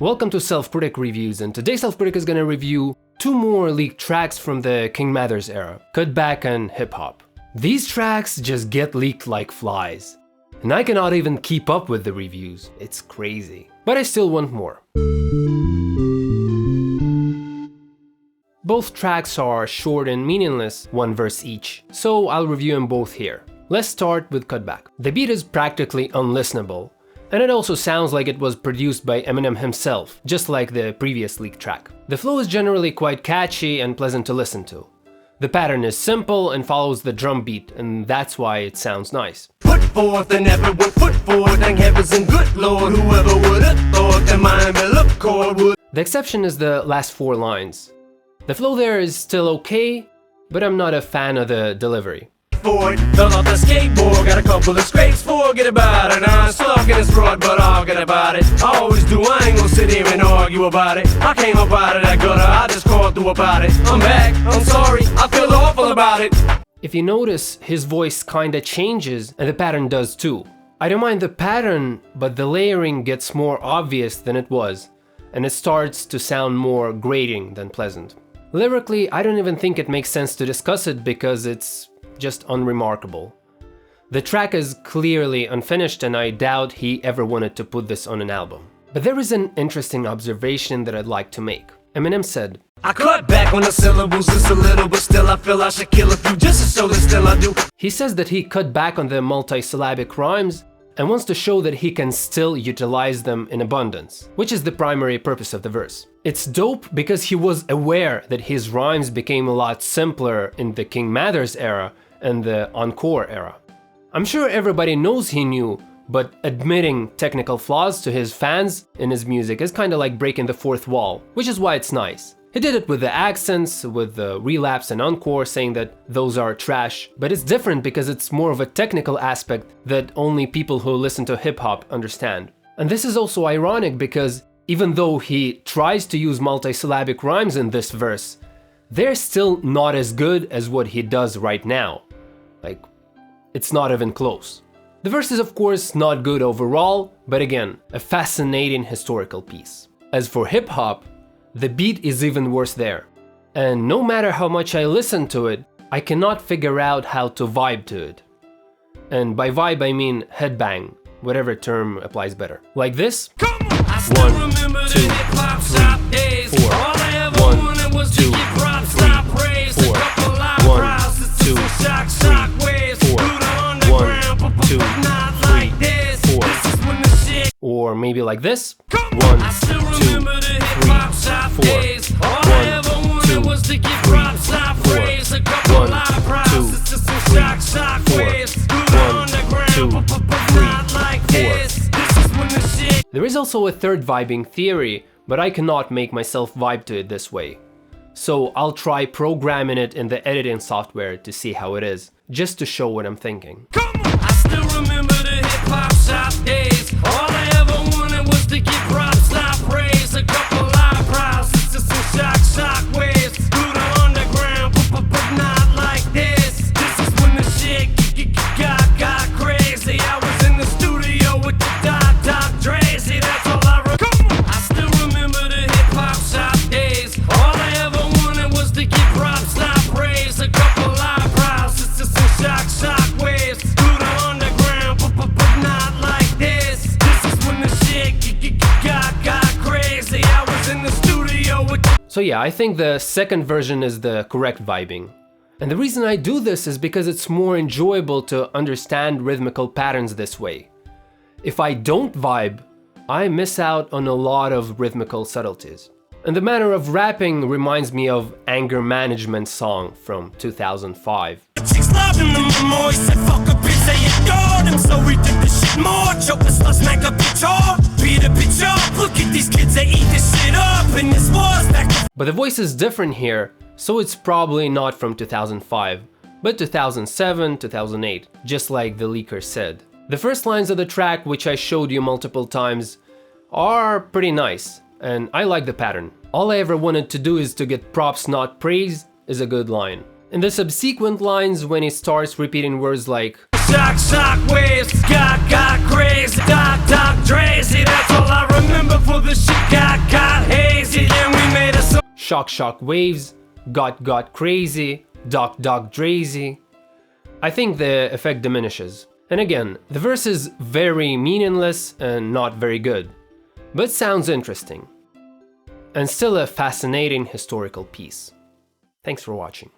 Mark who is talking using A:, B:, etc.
A: Welcome to Self-Critic Reviews, and today Self-Critic is gonna review two more leaked tracks from the King Mathers era, Cutback and Hip Hop. These tracks just get leaked like flies, and I cannot even keep up with the reviews. It's crazy. But I still want more. Both tracks are short and meaningless, one verse each, so I'll review them both here. Let's start with Cutback. The beat is practically unlistenable, and it also sounds like it was produced by Eminem himself, just like the previous leaked track. The flow is generally quite catchy and pleasant to listen to. The pattern is simple and follows the drum beat, and that's why it sounds nice.
B: Put forth and everyone put forth, thank heavens and good Lord, whoever would have thought that Miami look chord would.
A: The exception is the last four lines. The flow there is still okay, but I'm not a fan of the delivery.
B: Ford, fell off the skateboard, got a couple of scrapes, forget about it. I'm stuck in this fraud, but I'll get about it. I always do, I ain't gonna sit here and argue about it. I came up out of that gutter, I just crawled through about it. I'm back, I'm sorry, I feel awful about it.
A: If you notice, his voice kinda changes, and the pattern does too. I don't mind the pattern, but the layering gets more obvious than it was, and it starts to sound more grating than pleasant. Lyrically, I don't even think it makes sense to discuss it because it's just unremarkable. The track is clearly unfinished, and I doubt he ever wanted to put this on an album. But there is an interesting observation that I'd like to make. Eminem said,
B: I cut back on the syllables just a little, but still I feel I should kill a few just to show that still I do.
A: He says that he cut back on the multisyllabic rhymes and wants to show that he can still utilize them in abundance, which is the primary purpose of the verse. It's dope because he was aware that his rhymes became a lot simpler in the King Mathers era and the Encore era. I'm sure everybody knows he knew, but admitting technical flaws to his fans in his music is kinda like breaking the fourth wall, which is why it's nice. He did it with the accents, with the relapse and encore, saying that those are trash, but it's different because it's more of a technical aspect that only people who listen to hip-hop understand. And this is also ironic because even though he tries to use multisyllabic rhymes in this verse, they're still not as good as what he does right now. Like, it's not even close. The verse is of course not good overall, but again, a fascinating historical piece. As for hip-hop, the beat is even worse there. And no matter how much I listen to it, I cannot figure out how to vibe to it. And by vibe I mean headbang, whatever term applies better. Like this. 1, 2, 3, 4. 1, 2, 3, 4. 1, 2, 3, 4. 1, 2, 3, 4. Or maybe like this. 1, 2, 3, 4. 1, 2, 3, 4. 1, 2, 3, 4. 1, 2, 3, 4. There is also a third vibing theory, but I cannot make myself vibe to it this way. So I'll try programming it in the editing software to see how it is, just to show what I'm thinking.
B: I still remember the hip-hop shop days. All I ever wanted was to get props, not praise. A couple eyebrows, it's just some shock waves. Through the underground, but not like this. This is when the shit got crazy. I was in the studio with the Doc Drazy, that's all I remember. I still remember the hip-hop shop days. All I ever wanted was to get props, not praise. A couple eyebrows, it's just some shock waves. Through the underground, but not like this. This is when the shit got crazy. I was in the studio with the
A: So yeah, I think the second version is the correct vibing. And the reason I do this is because it's more enjoyable to understand rhythmical patterns this way. If I don't vibe, I miss out on a lot of rhythmical subtleties. And the manner of rapping reminds me of Anger Management song from 2005.
B: chicks loving them more. He said fuck a bitch, they adored him. So we did this shit more. Choke the sluts, smack a bitch off. Beat a bitch up. Look at these kids, they eat this shit up. And this was back.
A: But the voice is different here, so it's probably not from 2005, but 2007, 2008, just like the leaker said. The first lines of the track, which I showed you multiple times, are pretty nice, and I like the pattern. All I ever wanted to do is to get props, not praise, is a good line. In the subsequent lines, when he starts repeating words like
B: shock waves. Got crazy, Doc Drazy. That's all I remember for the shit got hazy. Then we made a song.
A: Shock waves, got crazy, Doc Drazy. I think the effect diminishes. And again, the verse is very meaningless and not very good, but sounds interesting. And still a fascinating historical piece. Thanks for watching.